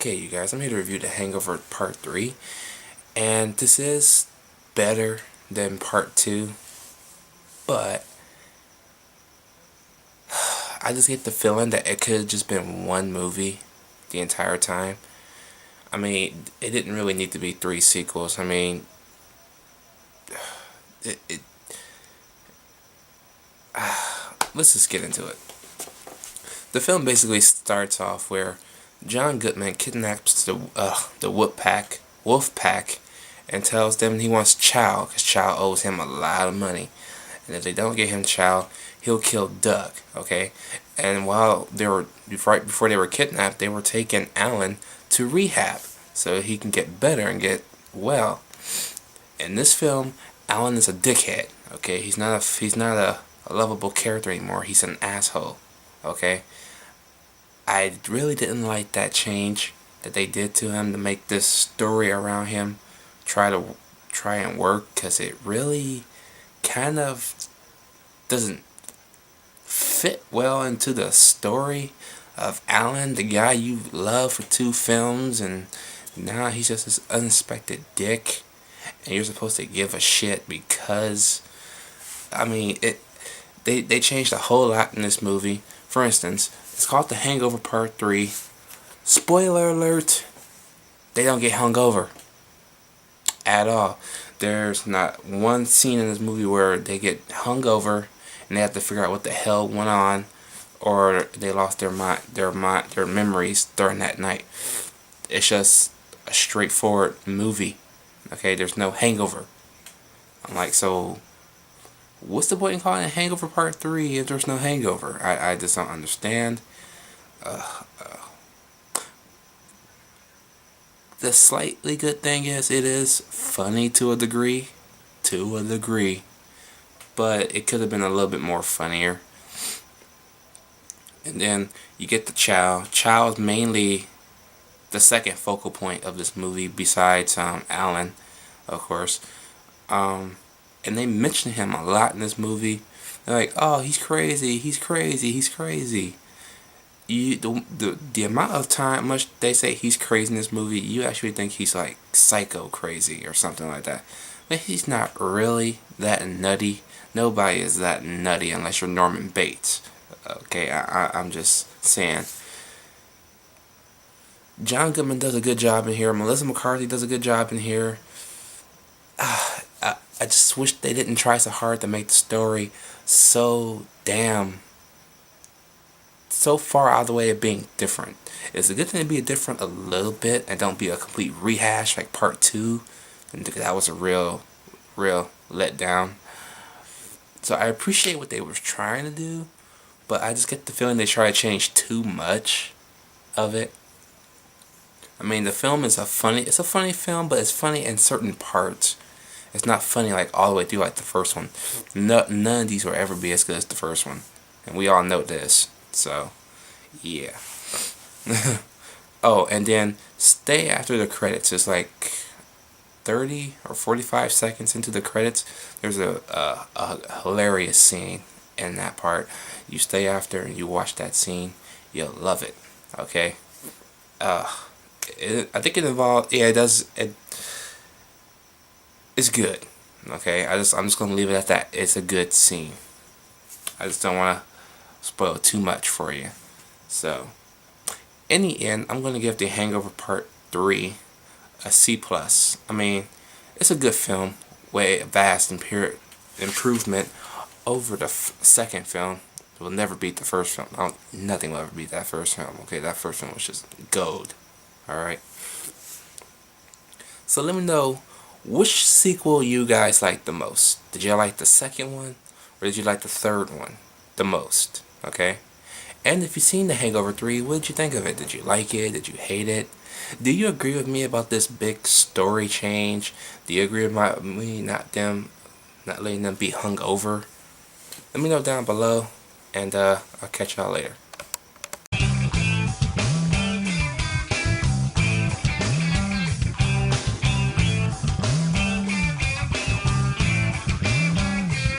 Okay, you guys, I'm here to review The Hangover Part 3, and this is better than Part 2, but I just get the feeling that it could have just been one movie the entire time. I mean, it didn't really need to be 3 sequels. I mean, let's just get into it. The film basically starts off where John Goodman kidnaps the wolf pack, and tells them he wants Chow because Chow owes him a lot of money, and if they don't get him Chow, he'll kill Doug. Okay, and while they were right before they were kidnapped, they were taking Alan to rehab so he can get better and get well. In this film, Alan is a dickhead. Okay, he's not a lovable character anymore. He's an asshole. Okay. I really didn't like that change that they did to him to make this story around him try and work, because it really kind of doesn't fit well into the story of Alan, the guy you love for 2 films, and now he's just this unexpected dick, and you're supposed to give a shit because, I mean, they changed a whole lot in this movie. For instance, it's called The Hangover Part 3. Spoiler alert, they don't get hungover at all. There's not one scene in this movie where they get hungover and they have to figure out what the hell went on, or they lost their memories during that night. It's just a straightforward movie. Okay, there's no hangover. I'm like, so what's the point in calling it Hangover Part 3 if there's no hangover? I just don't understand. The slightly good thing is it is funny to a degree. But it could have been a little bit more funnier. And then you get the Chow. Chow is mainly the second focal point of this movie besides Alan, of course. And they mention him a lot in this movie. They're like, oh, he's crazy, he's crazy, he's crazy. The amount of time much they say he's crazy in this movie, you actually think he's like psycho crazy or something like that. But he's not really that nutty. Nobody is that nutty unless you're Norman Bates. Okay, I'm just saying. John Goodman does a good job in here. Melissa McCarthy does a good job in here. I just wish they didn't try so hard to make the story so far out of the way of being different. It's a good thing to be different a little bit and don't be a complete rehash like Part 2. And that was a real letdown. So I appreciate what they were trying to do, but I just get the feeling they try to change too much of it. I mean, the film is a funny film, but it's funny in certain parts. It's not funny like all the way through like the first one. None of these will ever be as good as the first one, and we all know this. So, yeah. Oh, and then stay after the credits. It's like 30 or 45 seconds into the credits. There's a hilarious scene in that part. You stay after and you watch that scene. You'll love it. Okay. I think it involved. Yeah, it does. It's good. Okay. I'm just gonna leave it at that. It's a good scene. I just don't want to spoil too much for you. So, in the end, I'm gonna give The Hangover Part 3 a C+. I mean, it's a good film. Way vast improvement over the second film. It will never beat the first film. Nothing will ever beat that first film. Okay, that first film was just gold. Alright. So let me know which sequel you guys like the most. Did you like the second one, or did you like the third one the most? Okay. And if you've seen The Hangover 3, what did you think of it? Did you like it? Did you hate it? Do you agree with me about this big story change? Do you agree with me not letting them be hungover? Let me know down below, and I'll catch y'all later.